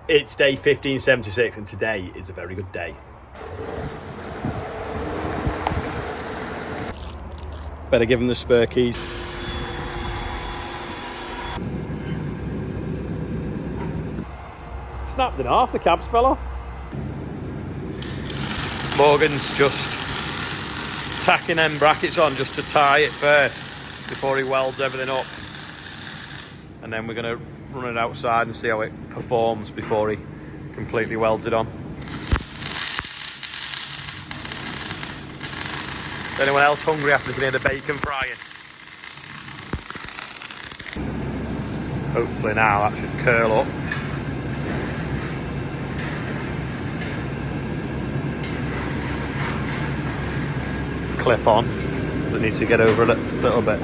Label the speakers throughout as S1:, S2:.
S1: It's day 1576 and today is a very good day. Better give him the spare keys. Snapped it off, the cabs fell off. Morgan's just tacking them brackets on just to tie it first before he welds everything up. And then we're going to run it outside and see how it performs before he completely welds it on. Is anyone else hungry after they can hear the bacon frying? Hopefully now that should curl up. Clip on, but it needs to get over a little bit.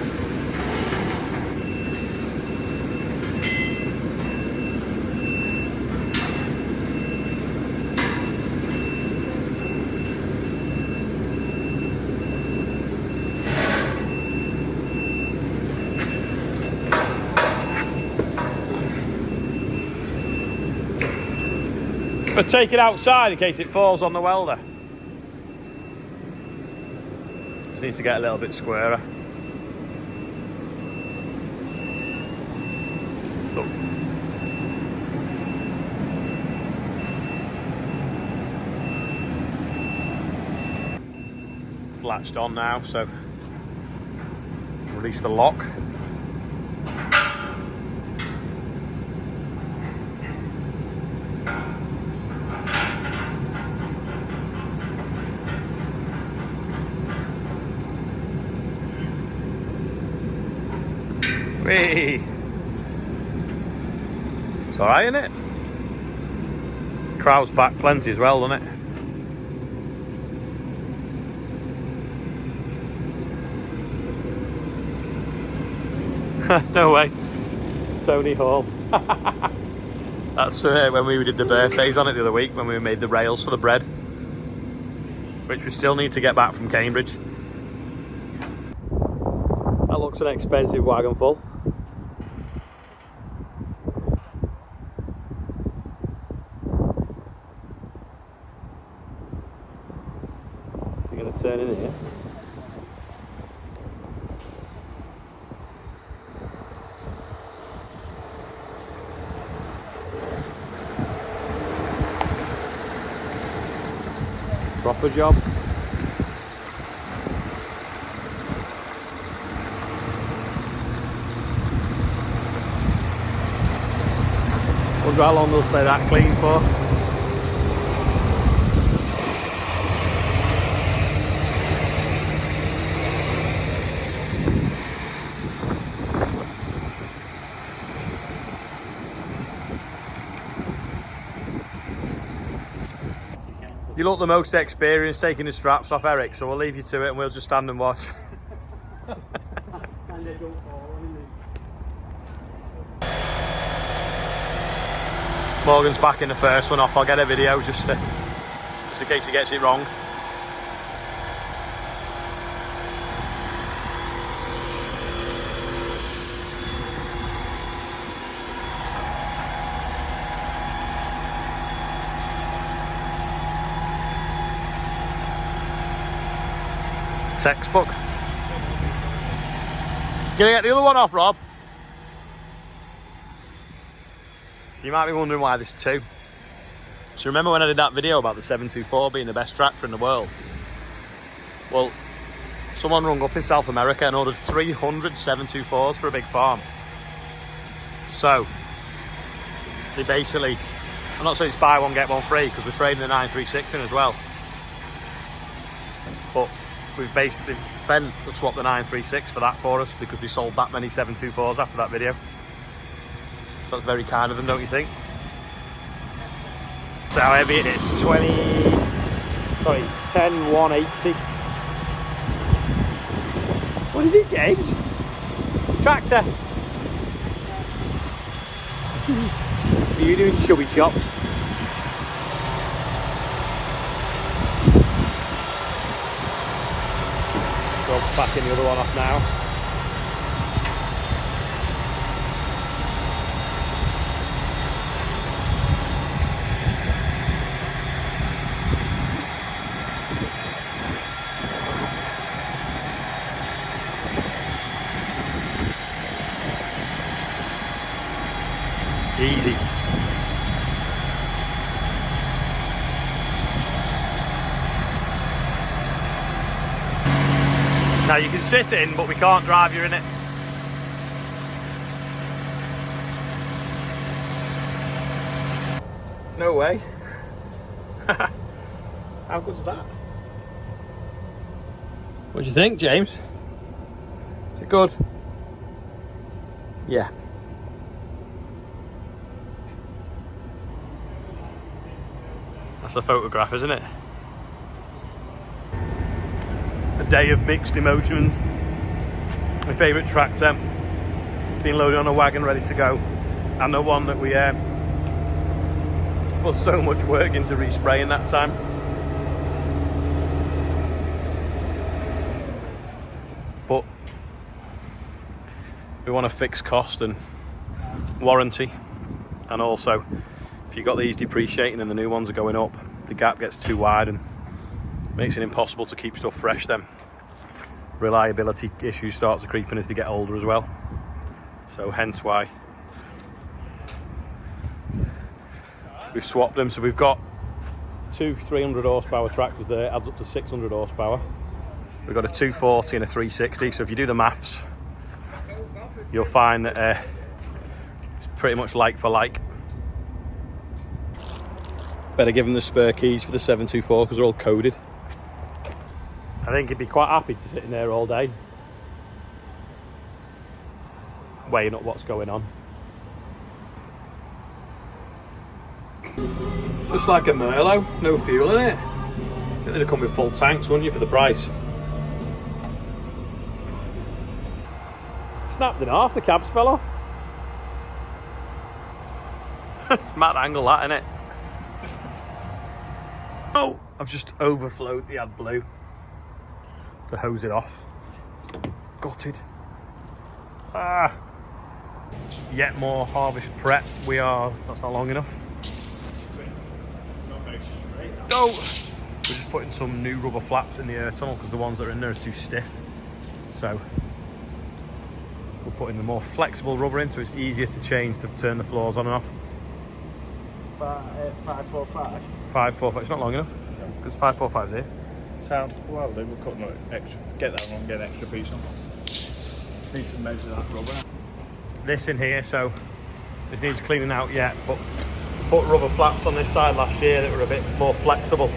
S1: But take it outside in case it falls on the welder. Just needs to get a little bit squarer. Look. It's latched on now, so release the lock. Hey. It's alright, isn't it? Crowd's back plenty as well, doesn't it? No way. Tony Hall. That's when we did the birthdays on it the other week, when we made the rails for the bread, which we still need to get back from Cambridge. That looks an expensive wagon full. You're going to turn in here. Proper job. Wonder how long they'll stay that clean for. You look the most experienced taking the straps off, Eric, so we'll leave you to it and we'll just stand and watch. Morgan's backing the first one off. I'll get a video just in case he gets it wrong. Textbook. Gonna get the other one off, Rob? So you might be wondering why there's two. So remember when I did that video about the 724 being the best tractor in the world? Well, someone rung up in South America and ordered 300 724s for a big farm. So they basically, I'm not saying it's buy one get one free because we're trading the 936 in as well, but we've basically FENDT have swapped the 936 for that for us because they sold that many 724s after that video. So that's very kind of them, don't you think? So how heavy it is? 10,180. What is it, James? Tractor. Are you doing chubby chops? Go backing the other one off now. Now you can sit in, but we can't drive you in it. No way. How good's that? What do you think, James? Is it good? Yeah. That's a photograph, isn't it? A day of mixed emotions. My favourite tractor being loaded on a wagon ready to go, and the one that we put so much work into respraying that time. But we want to fix cost and warranty, and also if you've got these depreciating and the new ones are going up, the gap gets too wide and makes it impossible to keep stuff fresh. Then reliability issues start to creep in as they get older as well. So hence why we've swapped them. So we've got two 300 horsepower tractors there, adds up to 600 horsepower. We've got a 240 and a 360. So if you do the maths, you'll find that it's pretty much like for like. Better give them the spare keys for the 724 because they're all coded. I think he'd be quite happy to sit in there all day, weighing up what's going on. Just like a Merlot, no fuel in it. I think they'd come with full tanks, wouldn't you, for the price? Snapped in half, the cabs fell off. It's mad angle that, innit? Oh, I've just overflowed the AdBlue to hose it off. Gutted. Yet more harvest prep. That's not long enough. No! We're just putting some new rubber flaps in the air tunnel because the ones that are in there are too stiff. So we're putting the more flexible rubber in so it's easier to change to turn the floors on and off.
S2: 545.
S1: 545, it's not long enough because 545's here.
S2: Sound well, then we're cutting it extra. Get that one, get an extra piece on. Just need to measure that rubber.
S1: This in here, so this needs cleaning out yet, but we put rubber flaps on this side last year that were a bit more flexible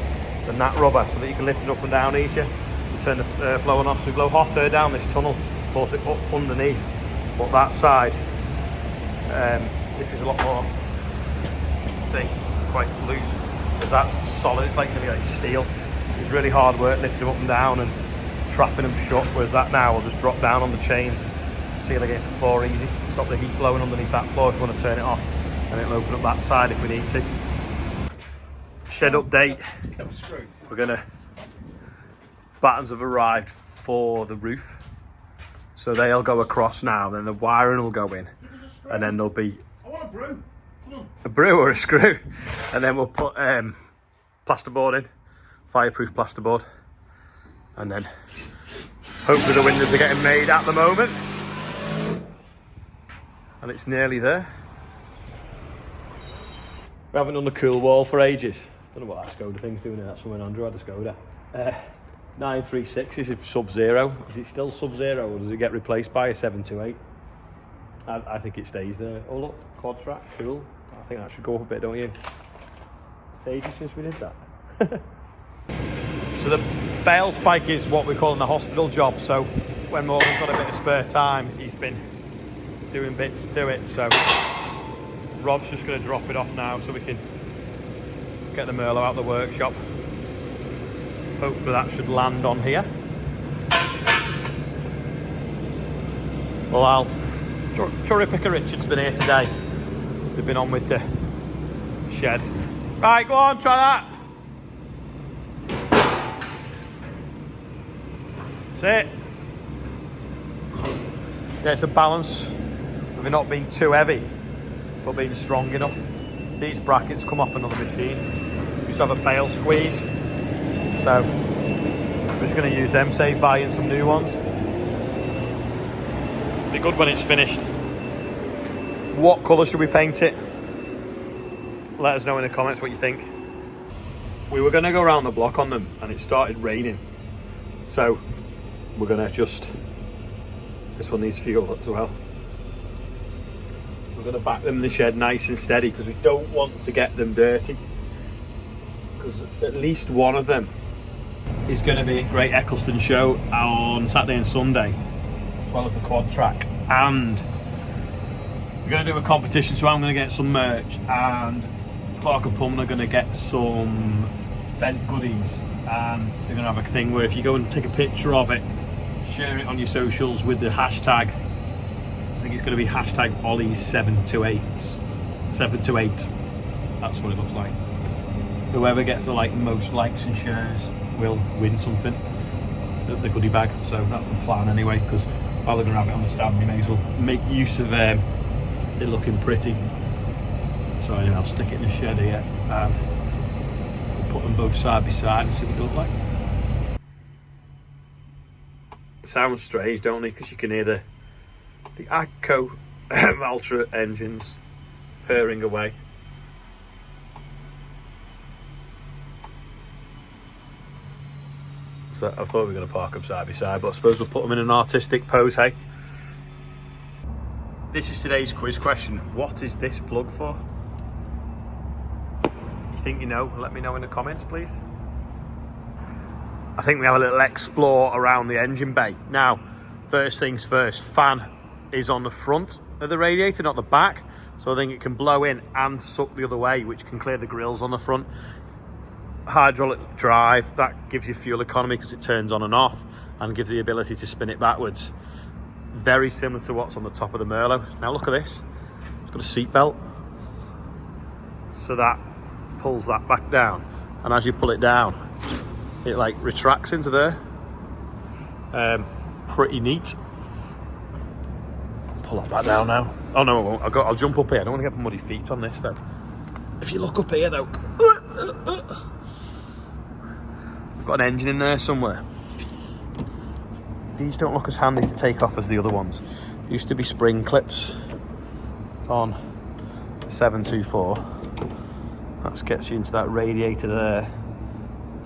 S1: than that rubber so that you can lift it up and down easier and turn the airflow on off. So we blow hot air down this tunnel, force it up underneath, but that side, this is a lot more quite loose because that's solid. It's like going to be like steel. It's really hard work lifting them up and down and trapping them shut, whereas that now will just drop down on the chains, seal against the floor easy, stop the heat blowing underneath that floor if we want to turn it off, and it'll open up that side if we need to. Shed update. We're gonna, battens have arrived for the roof, so they'll go across now, then the wiring will go in, and then there'll be a brew or a screw, and then we'll put plasterboard in, fireproof plasterboard, and then hopefully the windows are getting made at the moment, and it's nearly there. We haven't done the cool wall for ages. Don't know what that Skoda thing's doing. That's something Andrew had a Skoda. 936 is Sub-Zero. Is it still Sub-Zero or does it get replaced by a 728? I think it stays there. Oh look, quad track, cool. I think that should go up a bit, don't you? It's ages since we did that. So the bale spike is what we're calling the hospital job. So when Morgan's got a bit of spare time, he's been doing bits to it. So Rob's just going to drop it off now so we can get the Merlot out of the workshop. Hopefully that should land on here. Well, Churry Picker Richard's been here today. They've been on with the shed. Right, go on, try that. That's it. Yeah, it's a balance of it not being too heavy, but being strong enough. These brackets come off another machine. We used to have a bale squeeze, so I'm just going to use them, save buying some new ones. Be good when it's finished. What colour should we paint it? Let us know in the comments what you think. We were going to go around the block on them and it started raining, so we're gonna just, this one needs fuel as well. So we're gonna back them in the shed nice and steady because we don't want to get them dirty. Because at least one of them is gonna be at Great Eccleston Show on Saturday and Sunday, as well as the quad track. And we're gonna do a competition, so I'm gonna get some merch, and Clark and Pullman are gonna get some FENDT goodies, and they're gonna have a thing where if you go and take a picture of it, share it on your socials with the hashtag, I think it's gonna be hashtag Ollies728. 728. That's what it looks like. Whoever gets the most likes and shares will win something, the goodie bag. So that's the plan anyway, because while they're gonna have it on the stand, we may as well make use of it looking pretty. So anyway, I'll stick it in the shed here and we'll put them both side by side and see what they look like. It sounds strange, don't they? Because you can hear the AGCO Valtra engines purring away. So I thought we were going to park them side by side, but I suppose we'll put them in an artistic pose, hey? This is today's quiz question. What is this plug for? You think you know? Let me know in the comments, please. I think we have a little explore around the engine bay. Now, first things first, fan is on the front of the radiator, not the back. So I think it can blow in and suck the other way, which can clear the grills on the front. Hydraulic drive, that gives you fuel economy because it turns on and off and gives the ability to spin it backwards. Very similar to what's on the top of the Merlot. Now look at this, it's got a seat belt, so that pulls that back down, and as you pull it down it like retracts into there. Pretty neat. Pull that back down now. Oh no, I won't. I'll jump up here. I don't want to get my muddy feet on this though. If you look up here though, I've got an engine in there somewhere. These don't look as handy to take off as the other ones. There used to be spring clips on 724. That gets you into that radiator there.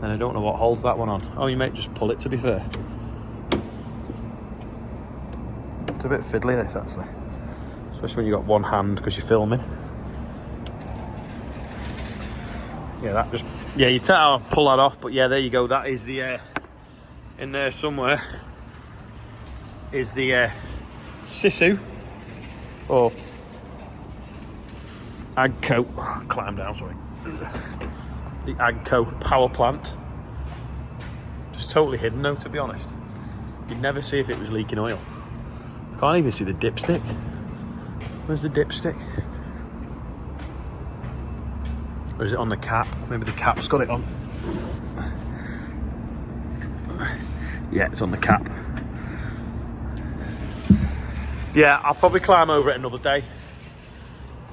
S1: And I don't know what holds that one on. Oh, you might just pull it, to be fair. It's a bit fiddly this actually. Especially when you've got one hand because you're filming. Yeah, that just, yeah, you pull that off, but yeah, there you go. That is the, in there somewhere, is the Sisu, or AGCO, climb down, sorry. The AGCO power plant. Just totally hidden though, to be honest. You'd never see if it was leaking oil. I can't even see the dipstick. Where's the dipstick? Or is it on the cap? Maybe the cap's got it on. Yeah, it's on the cap. Yeah, I'll probably climb over it another day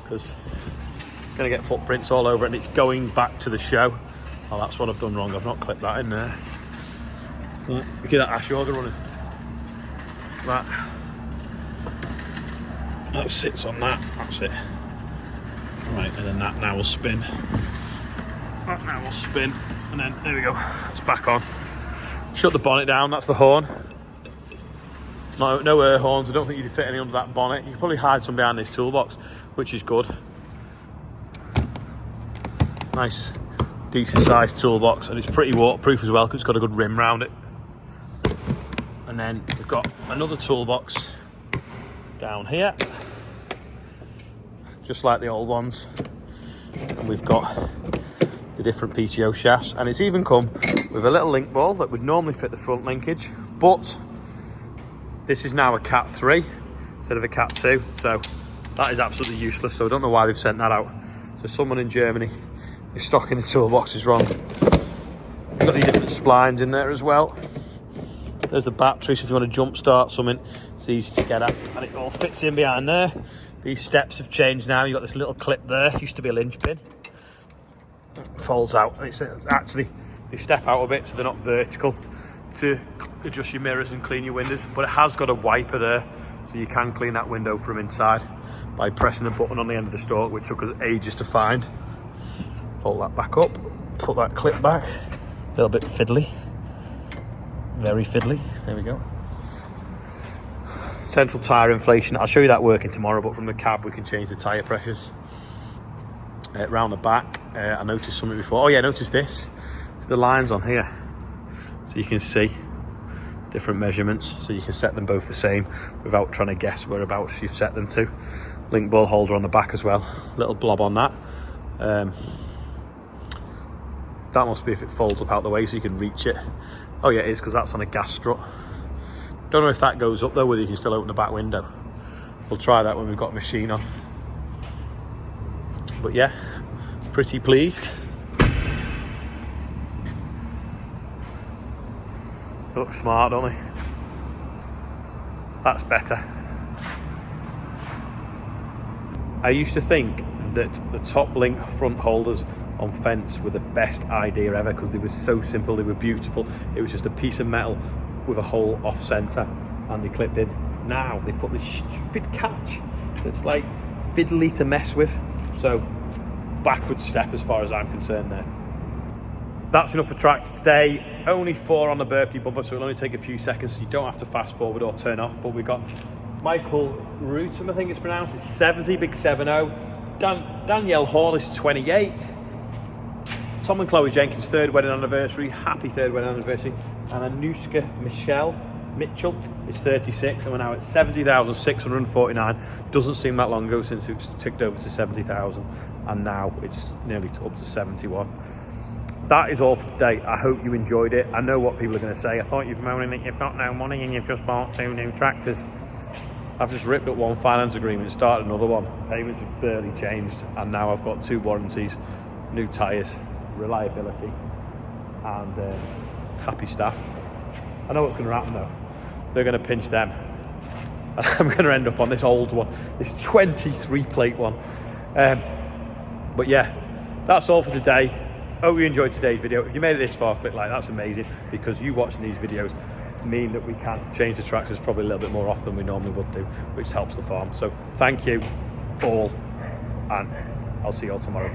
S1: because I'm going to get footprints all over it and it's going back to the show. Oh, that's what I've done wrong. I've not clipped that in there. Look at that ash order running. That sits on that. That's it. Right, and then that now will spin. That now will spin, and then there we go. It's back on. Shut the bonnet down. That's the horn. No air horns. I don't think you'd fit any under that bonnet. You could probably hide some behind this toolbox, which is good. Nice, decent sized toolbox, and it's pretty waterproof as well because it's got a good rim round it. And then we've got another toolbox down here, just like the old ones, and we've got the different PTO shafts, and it's even come with a little link ball that would normally fit the front linkage, but this is now a Cat 3 instead of a Cat 2, so that is absolutely useless. So I don't know why they've sent that out. So someone in Germany is stocking the toolboxes wrong. We've got the different splines in there as well. There's the battery, so if you want to jump start something, it's easy to get at, and it all fits in behind there. These steps have changed now. You've got this little clip there, used to be a linchpin. It folds out, and it's actually, they step out a bit so they're not vertical to adjust your mirrors and clean your windows, but it has got a wiper there, so you can clean that window from inside by pressing the button on the end of the stalk, which took us ages to find. Fold that back up, put that clip back, a little bit fiddly. very fiddly. There we go. Central tyre inflation. I'll show you that working tomorrow, but from the cab we can change the tyre pressures. Round the back, I noticed something before. Oh yeah, notice this. So the lines on here. So you can see different measurements. So you can set them both the same without trying to guess whereabouts you've set them to. Link ball holder on the back as well. Little blob on that. That must be if it folds up out the way so you can reach it. Oh yeah, it is, because that's on a gas strut. Don't know if that goes up though, whether you can still open the back window. We'll try that when we've got a machine on. But yeah, pretty pleased. They look smart, don't they? That's better. I used to think that the top link front holders on fence were the best idea ever because they were so simple, they were beautiful. It was just a piece of metal with a hole off centre and they clipped in. Now they put this stupid catch that's like fiddly to mess with. So backward step as far as I'm concerned there. That's enough for tractor today. Only 4 on the birthday bumper, so it'll only take a few seconds, so you don't have to fast forward or turn off. But we've got Michael Rutum, I think it's pronounced, is 70, big 7-0. Danielle Hall is 28. Tom and Chloe Jenkins, 3rd wedding anniversary. Happy 3rd wedding anniversary. And Anushka Mitchell is 36, and we're now at 70,649. Doesn't seem that long ago since it's ticked over to 70,000, and now it's nearly up to 71. That is all for today. I hope you enjoyed it. I know what people are going to say. I thought you've moaning that you've got no money and you've just bought 2 new tractors. I've just ripped up 1 finance agreement, started another one. Payments have barely changed, and now I've got 2 warranties, new tyres, reliability, and happy staff. I know what's going to happen though. They're going to pinch them, and I'm going to end up on this old one, this 23 plate one. But yeah, that's all for today. Hope you enjoyed today's video. If you made it this far, click like, that's amazing, because you watching these videos mean that we can change the tractors probably a little bit more often than we normally would do, which helps the farm. So thank you all, and I'll see you all tomorrow.